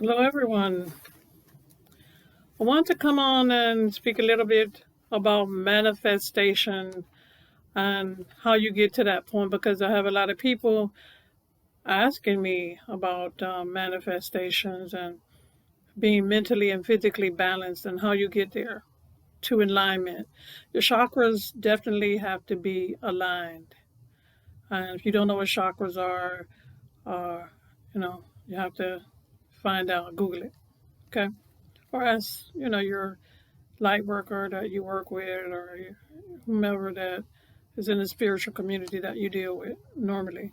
Hello, everyone. I want to come on and speak a little bit about manifestation and how you get to that point because I have a lot of people asking me about manifestations and being mentally and physically balanced and how you get there to alignment. Your chakras definitely have to be aligned. And if you don't know what chakras are, you have to find out, Google it, okay? Or ask, your light worker that you work with or whomever that is in the spiritual community that you deal with normally.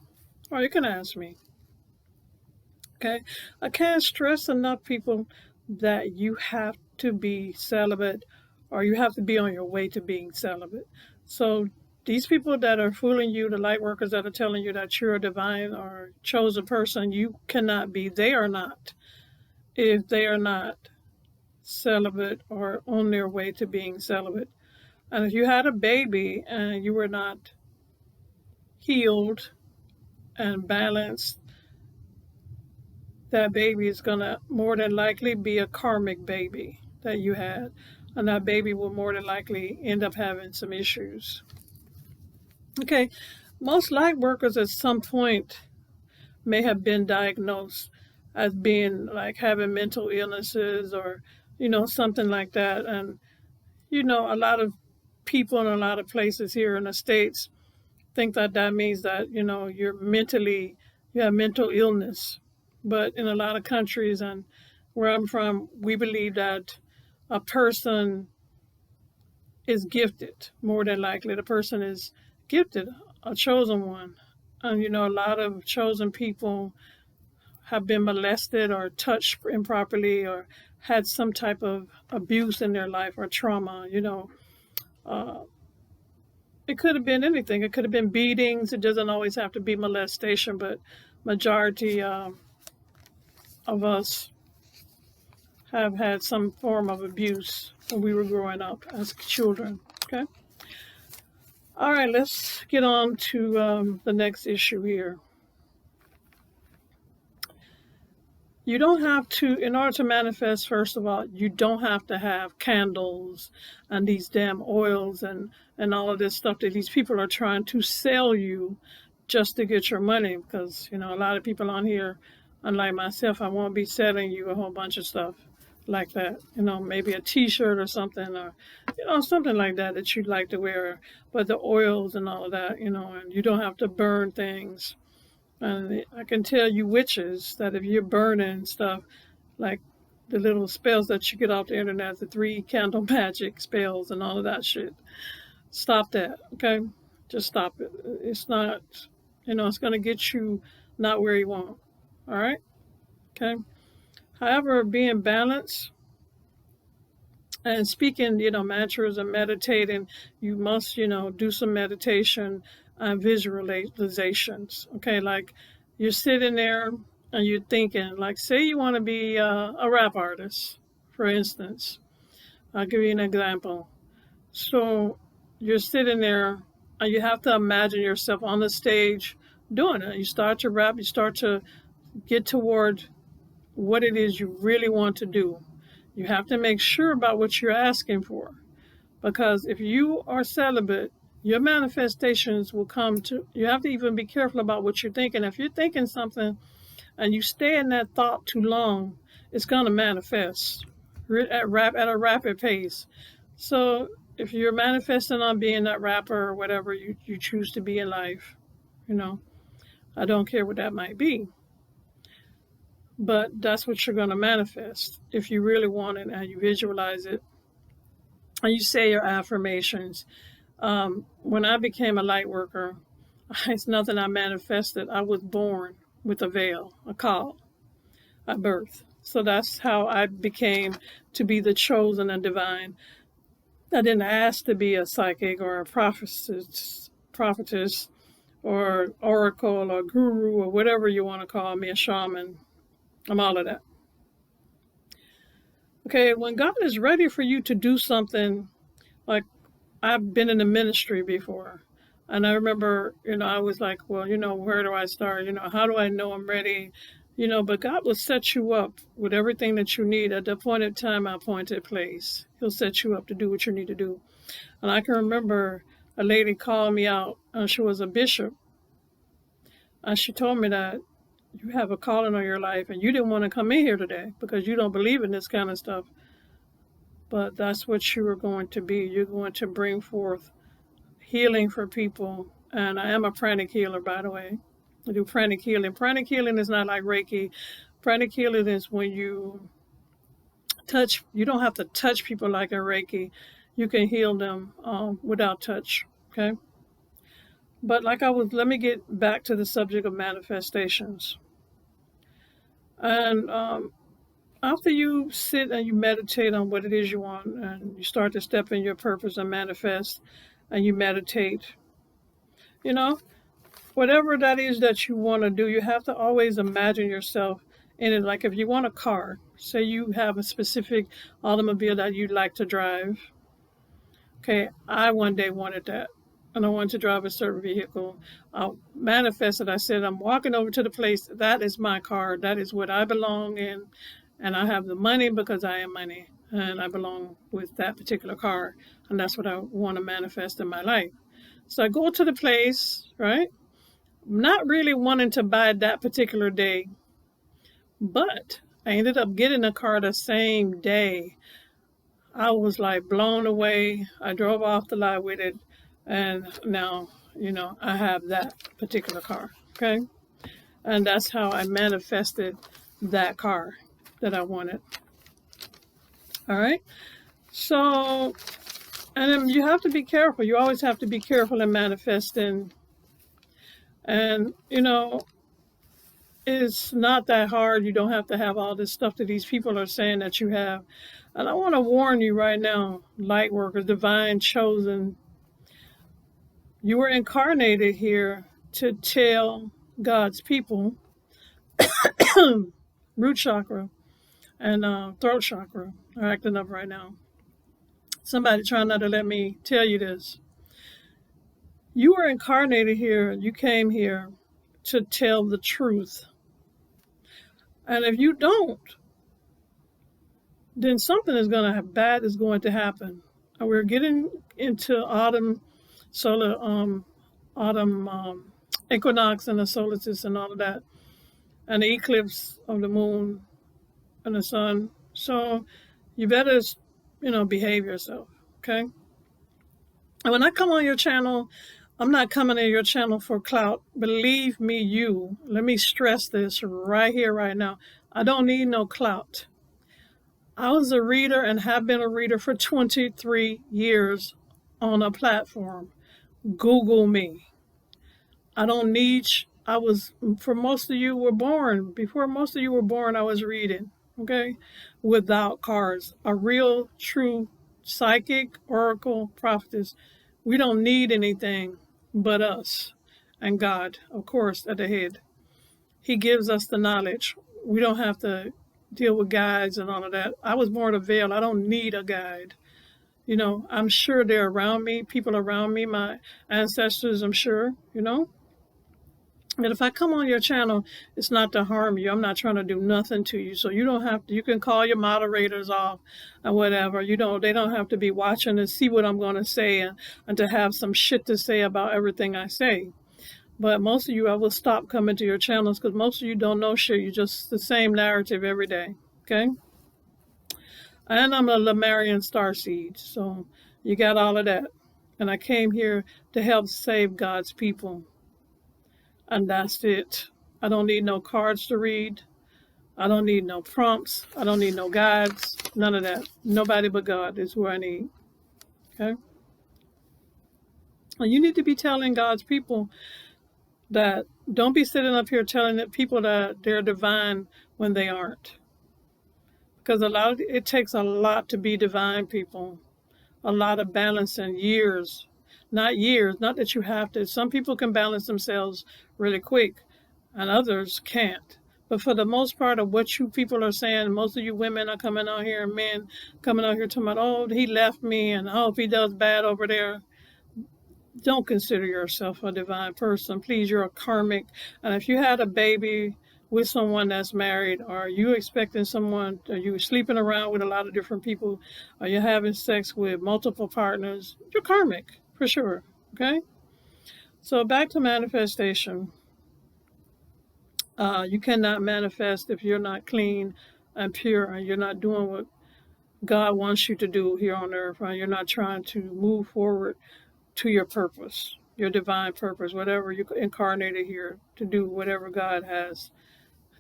Or you can ask me. Okay. I can't stress enough, people, that you have to be celibate or you have to be on your way to being celibate. So these people that are fooling you, the light workers that are telling you that you're a divine or chosen person, you cannot be. They are not. If they are not celibate or on their way to being celibate. And if you had a baby and you were not healed and balanced, that baby is going to more than likely be a karmic baby that you had. And that baby will more than likely end up having some issues. Okay, most light workers at some point may have been diagnosed as being like having mental illnesses or, something like that. And, a lot of people in a lot of places here in the States think that that means that you have mental illness, but in a lot of countries and where I'm from, we believe that a person is gifted. More than likely the person is gifted, a chosen one. And a lot of chosen people have been molested or touched improperly or had some type of abuse in their life or trauma. uh, it could have been anything. It could have been beatings. It doesn't always have to be molestation, but majority of us have had some form of abuse when we were growing up as children. Okay. All right, let's get on to the next issue here. You don't have to, in order to manifest, first of all, you don't have to have candles and these damn oils and all of this stuff that these people are trying to sell you just to get your money. Because, a lot of people on here, unlike myself, I won't be selling you a whole bunch of stuff like that. Maybe a t-shirt or something or, something like that that you'd like to wear. But the oils and all of that, and you don't have to burn things. And I can tell you witches that if you're burning stuff, like the little spells that you get off the internet, the 3 candle magic spells and all of that shit, stop that, okay? Just stop it. It's not, it's going to get you not where you want, all right? Okay? However, being balanced and speaking, mantras and meditating, you must, do some meditation and visualizations. Okay, like you're sitting there and you're thinking, like, say you want to be a rap artist, for instance. I'll give you an example. So you're sitting there and you have to imagine yourself on the stage doing it. You start to rap, you start to get toward what it is you really want to do. You have to make sure about what you're asking for. Because if you are celibate, your manifestations will come to, you have to even be careful about what you're thinking. If you're thinking something and you stay in that thought too long, it's going to manifest at a rapid pace. So if you're manifesting on being that rapper or whatever you choose to be in life, you know, I don't care what that might be. But that's what you're going to manifest if you really want it and you visualize it and you say your affirmations. When I became a light worker, it's nothing I manifested. I was born with a veil, a call, at birth. So that's how I became to be the chosen and divine. I didn't ask to be a psychic or a prophetess or oracle or guru or whatever you want to call me, a shaman. I'm all of that. Okay, when God is ready for you to do something, like I've been in the ministry before, and I remember, I was like, well, where do I start? How do I know I'm ready? But God will set you up with everything that you need at the appointed time, appointed place. He'll set you up to do what you need to do. And I can remember a lady called me out, and she was a bishop, and she told me that you have a calling on your life, and you didn't want to come in here today because you don't believe in this kind of stuff. But that's what you are going to be. You're going to bring forth healing for people. And I am a pranic healer, by the way. I do pranic healing. Pranic healing is not like Reiki. Pranic healing is when you touch, you don't have to touch people like in Reiki. You can heal them without touch, okay? But let me get back to the subject of manifestations. And after you sit and you meditate on what it is you want, and you start to step in your purpose and manifest, and you meditate, whatever that is that you want to do, you have to always imagine yourself in it. Like if you want a car, say you have a specific automobile that you'd like to drive. Okay, I one day wanted that, and I wanted to drive a certain vehicle. I manifested. I said, I'm walking over to the place. That is my car. That is what I belong in. And I have the money because I am money. And I belong with that particular car. And that's what I want to manifest in my life. So I go to the place, right? Not really wanting to buy it that particular day. But I ended up getting a car the same day. I was like blown away. I drove off the lot with it. And now, I have that particular car. Okay. And that's how I manifested that car that I wanted. All right. So, and then you have to be careful. You always have to be careful in manifesting. And, it's not that hard. You don't have to have all this stuff that these people are saying that you have. And I want to warn you right now, light workers, divine chosen. You were incarnated here to tell God's people root chakra and throat chakra are acting up right now. Somebody trying not to let me tell you this. You were incarnated here. You came here to tell the truth. And if you don't, then something bad is going to happen. And we're getting into autumn equinox and the solstice and all of that, and the eclipse of the moon and the sun. So you better, behave yourself, okay? And when I come on your channel, I'm not coming on your channel for clout. Believe me, let me stress this right here, right now. I don't need no clout. I was a reader and have been a reader for 23 years on a platform. Google me. For most of you were born, before most of you were born, I was reading, okay? Without cards. A real, true psychic, oracle, prophetess. We don't need anything but us and God, of course, at the head. He gives us the knowledge. We don't have to deal with guides and all of that. I was born a veil. I don't need a guide. I'm sure they're around me, people around me, my ancestors, I'm sure, But if I come on your channel, it's not to harm you. I'm not trying to do nothing to you. So you don't have to, you can call your moderators off and whatever. They don't have to be watching to see what I'm going to say and to have some shit to say about everything I say. But most of you, I will stop coming to your channels because most of you don't know shit. You just the same narrative every day, okay? And I'm a Lemurian starseed, so you got all of that. And I came here to help save God's people. And that's it. I don't need no cards to read. I don't need no prompts. I don't need no guides. None of that. Nobody but God is who I need. Okay? And you need to be telling God's people that don't be sitting up here telling people that they're divine when they aren't. Because it takes a lot to be divine, people. A lot of balancing, years. Not that you have to. Some people can balance themselves really quick and others can't. But for the most part of what you people are saying, most of you women are coming out here and men coming out here talking about, oh, he left me and oh, if he does bad over there. Don't consider yourself a divine person. Please, you're a karmic. And if you had a baby with someone that's married? Are you expecting someone? Are you sleeping around with a lot of different people? Are you having sex with multiple partners? You're karmic for sure. Okay. So back to manifestation. You cannot manifest if you're not clean and pure and you're not doing what God wants you to do here on earth, and you're not trying to move forward to your purpose, your divine purpose, whatever you incarnated here to do, whatever God has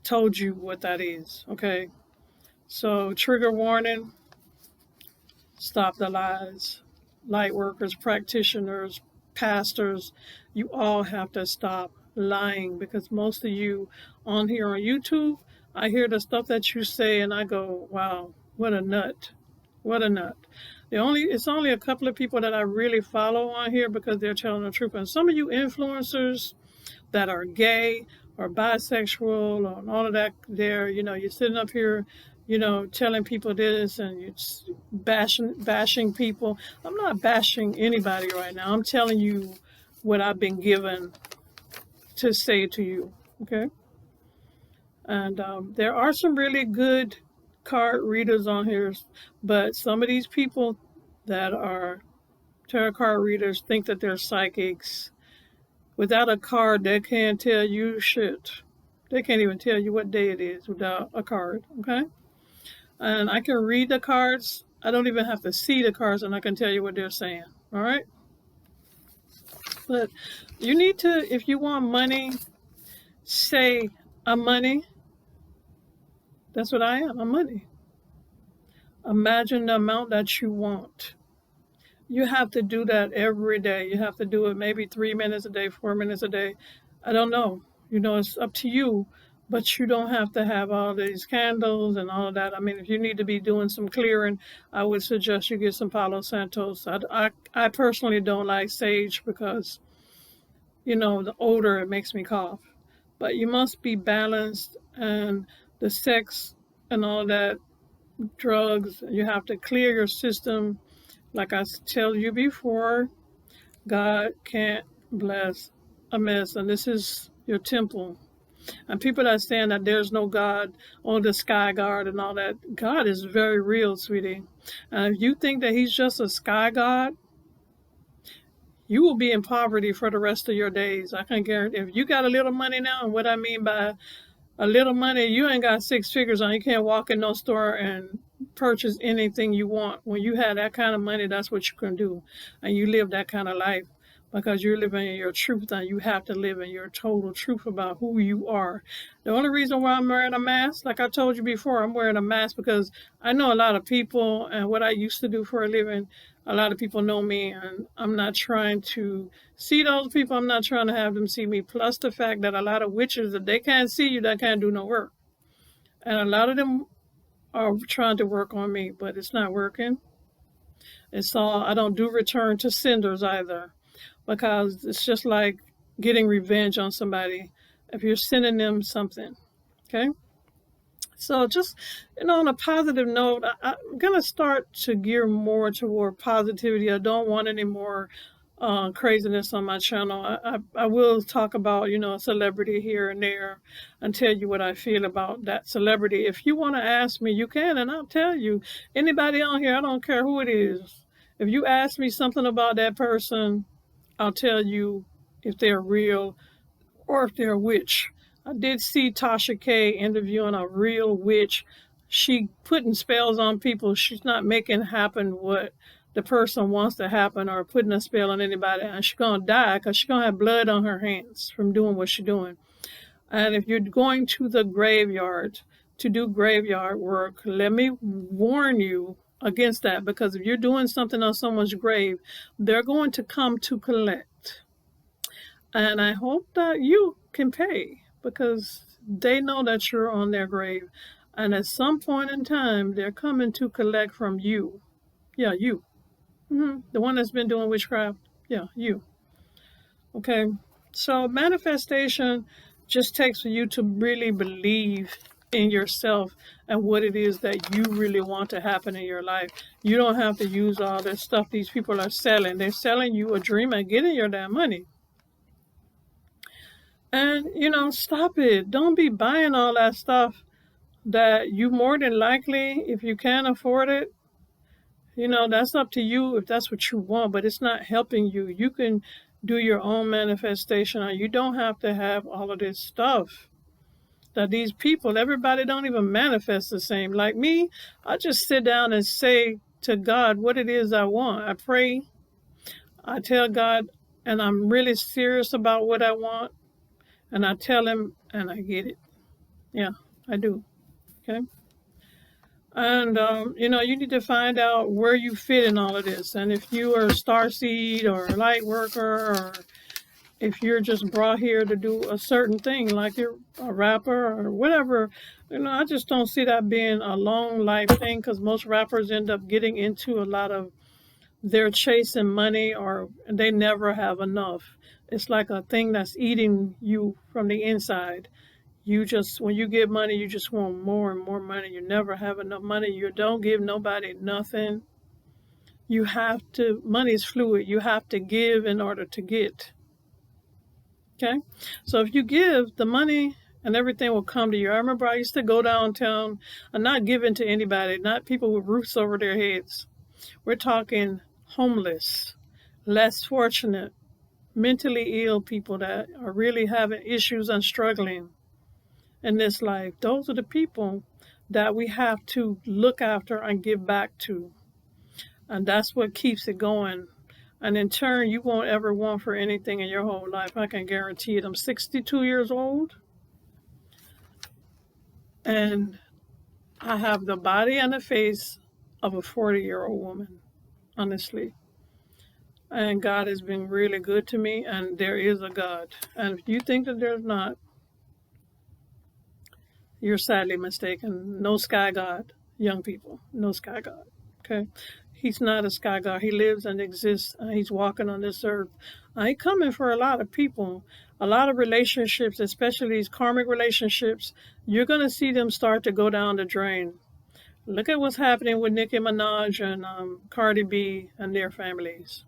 told you what that is. Okay. So, trigger warning, stop the lies. Light workers, practitioners, pastors, you all have to stop lying, because most of you on here on YouTube, I hear the stuff that you say and I go, wow, what a nut. What a nut. It's only a couple of people that I really follow on here because they're telling the truth. And some of you influencers that are gay or bisexual or all of that, you're sitting up here, telling people this and you're bashing people. I'm not bashing anybody right now. I'm telling you what I've been given to say to you. Okay. And there are some really good card readers on here, but some of these people that are tarot card readers think that they're psychics. Without a card, they can't tell you shit. They can't even tell you what day it is without a card, okay? And I can read the cards. I don't even have to see the cards, and I can tell you what they're saying, all right? But you need to, if you want money, say, I'm money. That's what I am, I'm money. Imagine the amount that you want. You have to do that every day. You have to do it maybe 3 minutes a day, 4 minutes a day. I don't know. It's up to you, but you don't have to have all these candles and all of that. I mean, if you need to be doing some clearing, I would suggest you get some Palo Santos. I personally don't like sage because, the odor, it makes me cough. But you must be balanced, and the sex and all that, drugs, you have to clear your system. Like I tell you before, God can't bless a mess, and this is your temple. And people that are saying that there's no God, or the sky god and all that, God is very real, sweetie. And if you think that he's just a sky god, you will be in poverty for the rest of your days. I can guarantee. If you got a little money now, and what I mean by a little money, you ain't got 6 figures on. You can't walk in no store and purchase anything you want. When you have that kind of money, that's what you can do. And you live that kind of life because you're living in your truth, and you have to live in your total truth about who you are. The only reason why I'm wearing a mask, like I told you before, I'm wearing a mask because I know a lot of people, and what I used to do for a living, a lot of people know me, and I'm not trying to see those people. I'm not trying to have them see me. Plus the fact that a lot of witches, if they can't see you, they can't do no work. And a lot of them are trying to work on me, but it's not working. I don't do return to senders either, because it's just like getting revenge on somebody if you're sending them something. Okay? So just, on a positive note, I'm going to start to gear more toward positivity. I don't want any more craziness on my channel. I will talk about, a celebrity here and there and tell you what I feel about that celebrity. If you want to ask me, you can, and I'll tell you. Anybody on here, I don't care who it is. If you ask me something about that person, I'll tell you if they're real or if they're a witch. I did see Tasha K interviewing a real witch. She putting spells on people. She's not making happen what the person wants to happen or putting a spell on anybody. And she's going to die because she's going to have blood on her hands from doing what she's doing. And if you're going to the graveyard to do graveyard work, let me warn you against that, because if you're doing something on someone's grave, they're going to come to collect. And I hope that you can pay, because they know that you're on their grave. And at some point in time, they're coming to collect from you. Yeah, you. The one that's been doing witchcraft. Yeah, you. Okay. So manifestation just takes for you to really believe in yourself and what it is that you really want to happen in your life. You don't have to use all this stuff these people are selling. They're selling you a dream and getting your damn money. And, stop it. Don't be buying all that stuff that you more than likely, if you can't afford it, that's up to you if that's what you want, but it's not helping you. You can do your own manifestation, or you don't have to have all of this stuff that these people, everybody don't even manifest the same. Like me, I just sit down and say to God what it is I want. I pray, I tell God, and I'm really serious about what I want, and I tell him and I get it. Yeah, I do. Okay. And you need to find out where you fit in all of this. And if you are a star seed or a light worker, or if you're just brought here to do a certain thing, like you're a rapper or whatever, I just don't see that being a long life thing, because most rappers end up getting into a lot of, they're chasing money, or they never have enough. It's like a thing that's eating you from the inside. You just, when you get money, you just want more and more money. You never have enough money. You don't give nobody nothing. You have to, money is fluid. You have to give in order to get. Okay? So if you give, the money and everything will come to you. I remember I used to go downtown and not giving to anybody, not people with roofs over their heads. We're talking homeless, less fortunate, mentally ill people that are really having issues and struggling in this life. Those are the people that we have to look after and give back to. And that's what keeps it going. And in turn, you won't ever want for anything in your whole life. I can guarantee it. I'm 62 years old, and I have the body and the face of a 40-year-old woman, honestly. And God has been really good to me, and there is a God. And if you think that there's not, you're sadly mistaken. No sky God, young people. No sky God. Okay? He's not a sky God. He lives and exists. He's walking on this earth. He's coming for a lot of people. A lot of relationships, especially these karmic relationships, you're going to see them start to go down the drain. Look at what's happening with Nicki Minaj and Cardi B and their families.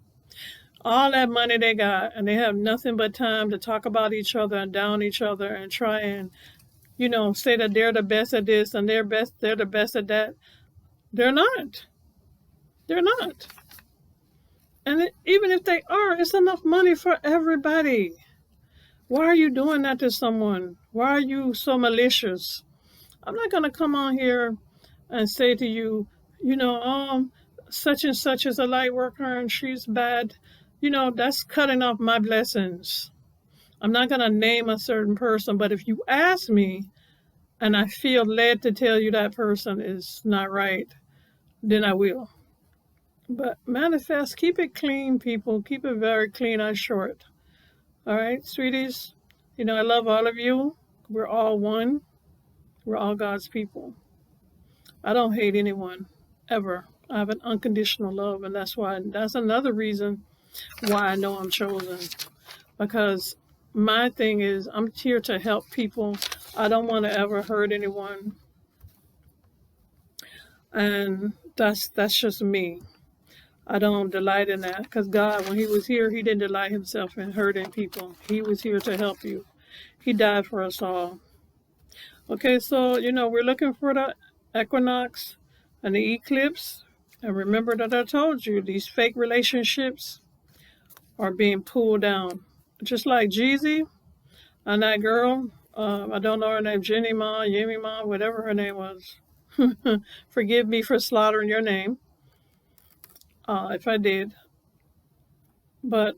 All that money they got, and they have nothing but time to talk about each other and down each other and try and say that they're the best at this and they're the best at that. They're not. They're not. And even if they are, it's enough money for everybody. Why are you doing that to someone? Why are you so malicious? I'm not going to come on here and say to you, such and such is a light worker and she's bad. That's cutting off my blessings. I'm not going to name a certain person, but if you ask me and I feel led to tell you that person is not right, then I will. But manifest, keep it clean, people. Keep it very clean and short. All right, sweeties? I love all of you. We're all one. We're all God's people. I don't hate anyone, ever. I have an unconditional love, and that's another reason why I know I'm chosen. Because my thing is, I'm here to help people. I don't want to ever hurt anyone. And that's just me. I don't delight in that, because God, when he was here, he didn't delight himself in hurting people. He was here to help you. He died for us all. Okay, so, we're looking for the equinox and the eclipse. And remember that I told you, these fake relationships are being pulled down. Just like Jeezy and that girl, I don't know her name, Jenny Ma, Yemi Ma, whatever her name was. Forgive me for slaughtering your name, if I did. But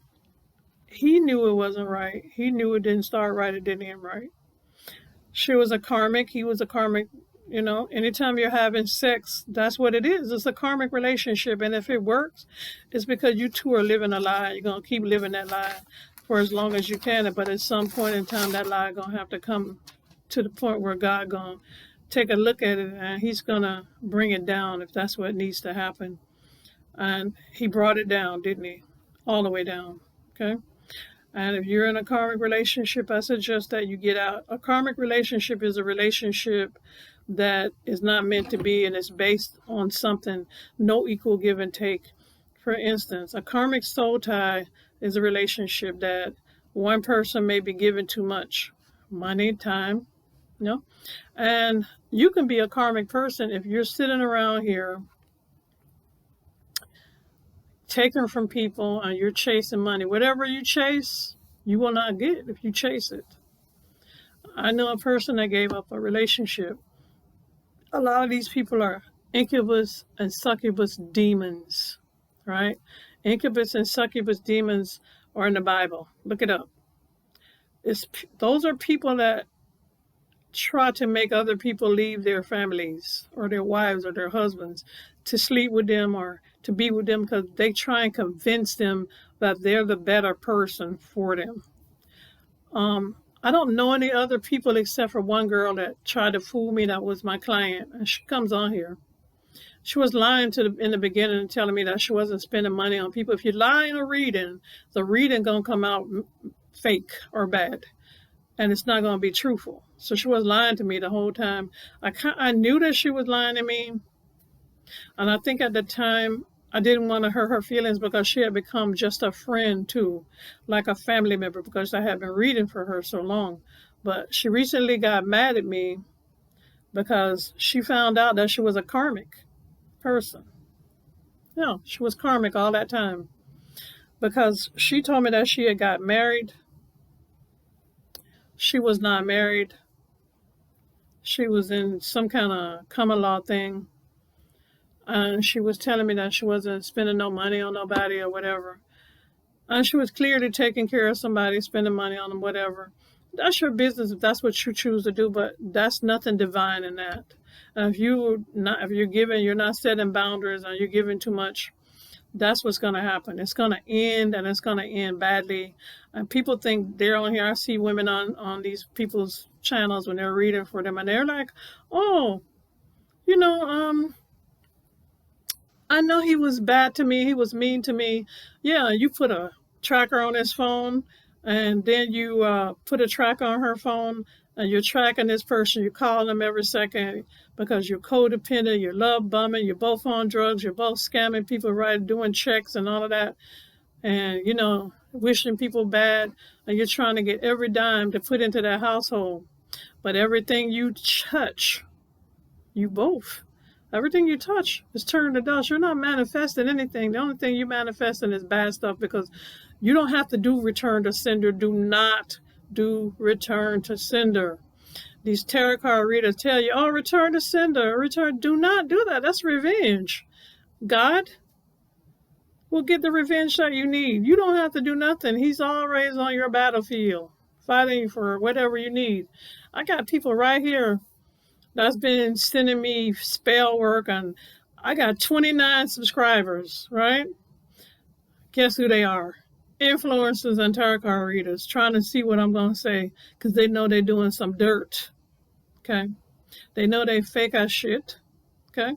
he knew it wasn't right. He knew it didn't start right, it didn't end right. She was a karmic, he was a karmic. Anytime you're having sex, that's what it is. It's a karmic relationship. And if it works, it's because you two are living a lie. You're going to keep living that lie for as long as you can. But at some point in time, that lie going to have to come to the point where God going to take a look at it, and he's going to bring it down if that's what needs to happen. And he brought it down, didn't he? All the way down. Okay? And if you're in a karmic relationship, I suggest that you get out. A karmic relationship is a relationship that is not meant to be, and it's based on something, no equal give and take. For instance, a karmic soul tie is a relationship that One person may be giving too much money, time, you know, and you can be a karmic person if you're sitting around here taking from people and you're chasing money. Whatever you chase, you will not get if you chase it. I know a person that gave up a relationship. A lot of these people are incubus and succubus demons, right? Incubus and succubus demons are in the Bible. Look it up. Those are people that try to make other people leave their families or their wives or their husbands to sleep with them or to be with them because they try and convince them that they're the better person for them. I don't know any other people except for one girl that tried to fool me that was my client, and she comes on here. She was lying in the beginning and telling me that she wasn't spending money on people. If you lie in a reading, the reading gonna come out fake or bad, and it's not gonna be truthful. So she was lying to me the whole time. I knew that she was lying to me, and I think at the time I didn't want to hurt her feelings because she had become just a friend too, like a family member, because I had been reading for her so long. But she recently got mad at me because she found out that she was a karmic person. No, she was karmic all that time because she told me that she had got married. She was not married. She was in some kind of common law thing. And she was telling me that she wasn't spending no money on nobody or whatever. And she was clearly taking care of somebody, spending money on them, whatever. That's your business if that's what you choose to do, but that's nothing divine in that. And if you're giving, you're not setting boundaries, and you're giving too much, that's what's going to happen. It's going to end, and it's going to end badly. And people think they're on here. I see women on these people's channels when they're reading for them, and they're like, "Oh, you know, I know he was bad to me. He was mean to me." Yeah, you put a tracker on his phone, and then you put a tracker on her phone, and you're tracking this person. You're calling them every second because you're codependent, you're love bombing, you're both on drugs, you're both scamming people, right, doing checks and all of that, and, wishing people bad, and you're trying to get every dime to put into that household. But everything you touch, everything you touch is turned to dust. You're not manifesting anything. The only thing you're manifesting is bad stuff because you don't have to do return to sender. Do not do return to sender. These tarot card readers tell you, "Oh, return to sender, return." Do not do that. That's revenge. God will get the revenge that you need. You don't have to do nothing. He's always on your battlefield, fighting for whatever you need. I got people right here that's been sending me spell work, and I got 29 subscribers, right? Guess who they are? Influencers and tarot card readers trying to see what I'm going to say because they know they're doing some dirt, okay? They know they fake as shit, okay?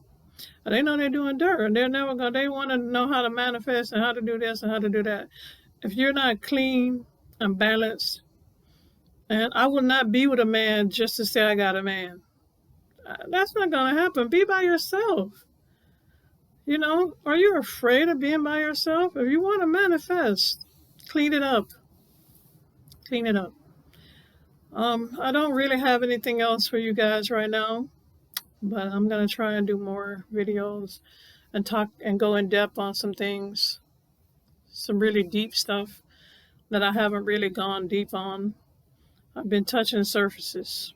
And they know they're doing dirt, and they want to know how to manifest and how to do this and how to do that. If you're not clean and balanced, and I will not be with a man just to say I got a man. That's not going to happen. Be by yourself. Are you afraid of being by yourself? If you want to manifest, clean it up. Clean it up. I don't really have anything else for you guys right now, but I'm going to try and do more videos and talk and go in depth on some things, some really deep stuff that I haven't really gone deep on. I've been touching surfaces,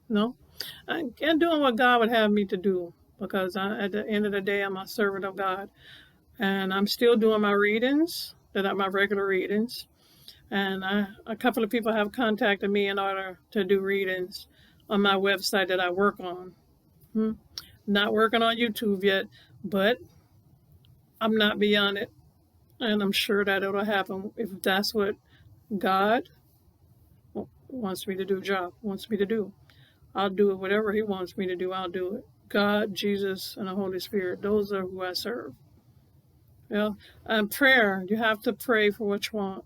and doing what God would have me to do, because at the end of the day, I'm a servant of God, and I'm still doing my readings, that are my regular readings, and a couple of people have contacted me in order to do readings on my website that I work on. Not working on YouTube yet, but I'm not beyond it, and I'm sure that it'll happen if that's what God wants me to do. I'll do it. Whatever he wants me to do, I'll do it. God, Jesus, and the Holy Spirit, those are who I serve. And prayer, you have to pray for what you want.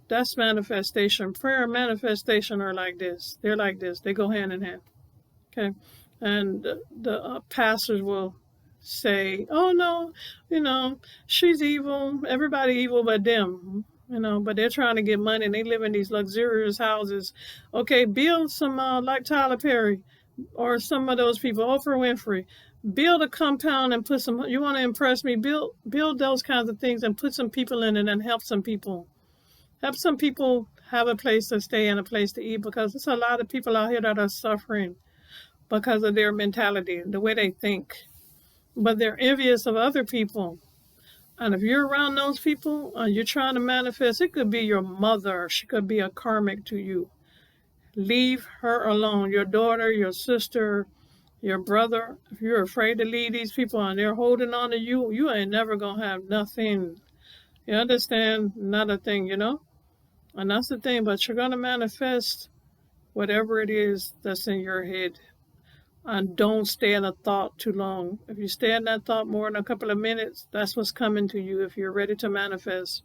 That's manifestation. Prayer and manifestation are like this. They're like this. They go hand in hand. Okay? And the pastors will say, "Oh, no, she's evil. Everybody evil but them." you know, but they're trying to get money and they live in these luxurious houses. Okay, build some, like Tyler Perry or some of those people, Oprah Winfrey. Build a compound and put some, you want to impress me, build those kinds of things and put some people in it and help some people. Help some people have a place to stay and a place to eat, because there's a lot of people out here that are suffering because of their mentality, the way they think. But they're envious of other people. And if you're around those people and you're trying to manifest, it could be your mother. She could be a karmic to you. Leave her alone. Your daughter, your sister, your brother. If you're afraid to leave these people and they're holding on to you, you ain't never going to have nothing. You understand? Not a thing, you know? And that's the thing. But you're going to manifest whatever it is that's in your head. And don't stay in a thought too long. If you stay in that thought more than a couple of minutes, that's what's coming to you if you're ready to manifest.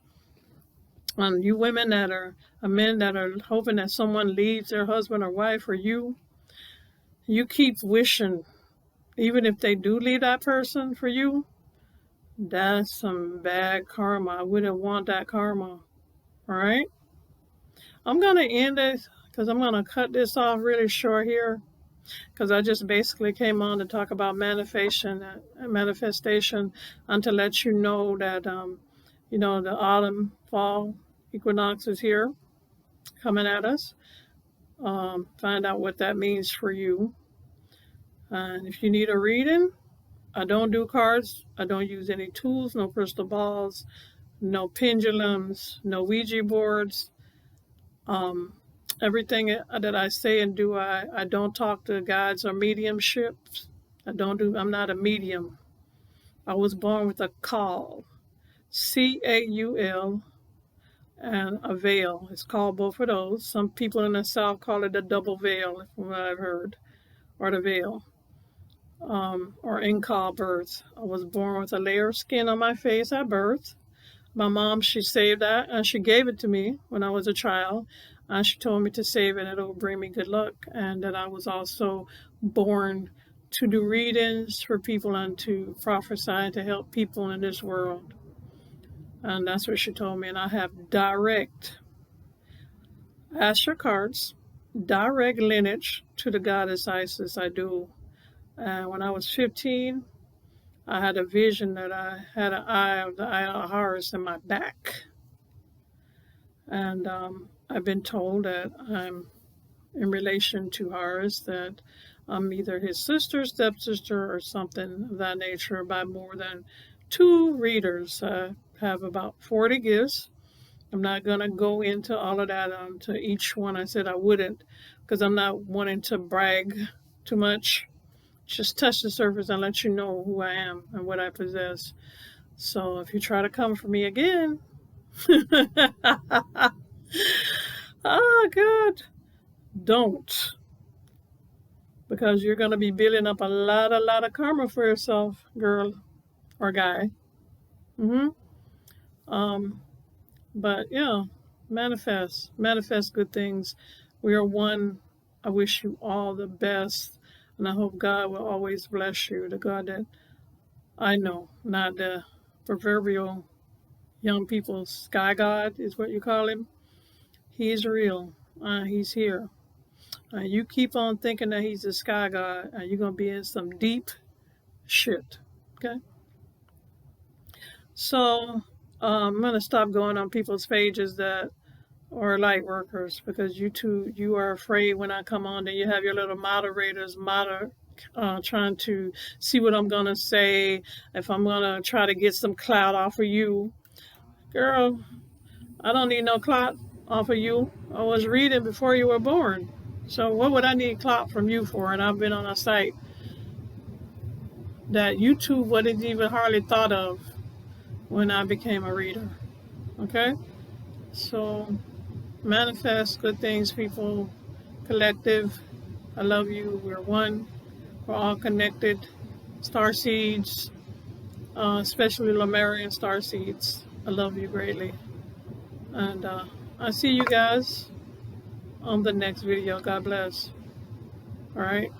And you women that are, men that are hoping that someone leaves their husband or wife or you keep wishing, even if they do leave that person for you, that's some bad karma. I wouldn't want that karma. All right? I'm going to end it because I'm going to cut this off really short here, because I just basically came on to talk about manifestation and to let you know that, you know, the autumn, fall equinox is here, coming at us. Find out what that means for you. And if you need a reading, I don't do cards. I don't use any tools, no crystal balls, no pendulums, no Ouija boards. Everything that I say and do, I don't talk to guides or mediumships. I'm not a medium. I was born with a call, C-A-U-L, and a veil. It's called both of those. Some people in the South call it a double veil, from what I've heard, or the veil, or in-call birth. I was born with a layer of skin on my face at birth. My mom, she saved that, and she gave it to me when I was a child. And she told me to save it, and it'll bring me good luck. And that I was also born to do readings for people and to prophesy and to help people in this world. And that's what she told me. And I have direct, ask your cards, direct lineage to the goddess Isis. I do. And when I was 15, I had a vision that I had an eye of Horus in my back. And I've been told that I'm in relation to Horus, that I'm either his sister, stepsister, or something of that nature by more than 2 readers. I have about 40 gifts. I'm not going to go into all of that to each one. I said I wouldn't, because I'm not wanting to brag too much. Just touch the surface and let you know who I am and what I possess. So if you try to come for me again, oh God, don't, because you're going to be building up a lot of karma for yourself, girl or guy. But yeah, manifest good things. We are one. I wish you all the best, and I hope God will always bless you. The God that I know, not the proverbial young people's sky God is what you call him. He's real. He's here. You keep on thinking that he's the sky God, and you're going to be in some deep shit. Okay? So I'm going to stop going on people's pages that are light workers, because you are afraid when I come on, and you have your little moderators trying to see what I'm going to say, if I'm going to try to get some clout off of you. Girl, I don't need no clout off of you. I was reading before you were born. So what would I need clout from you for? And I've been on a site that YouTube wasn't even hardly thought of when I became a reader. Okay? So manifest good things, people. Collective. I love you. We're one. We're all connected. Star seeds, especially Lemurian star seeds. I love you greatly. And I'll see you guys on the next video. God bless. All right.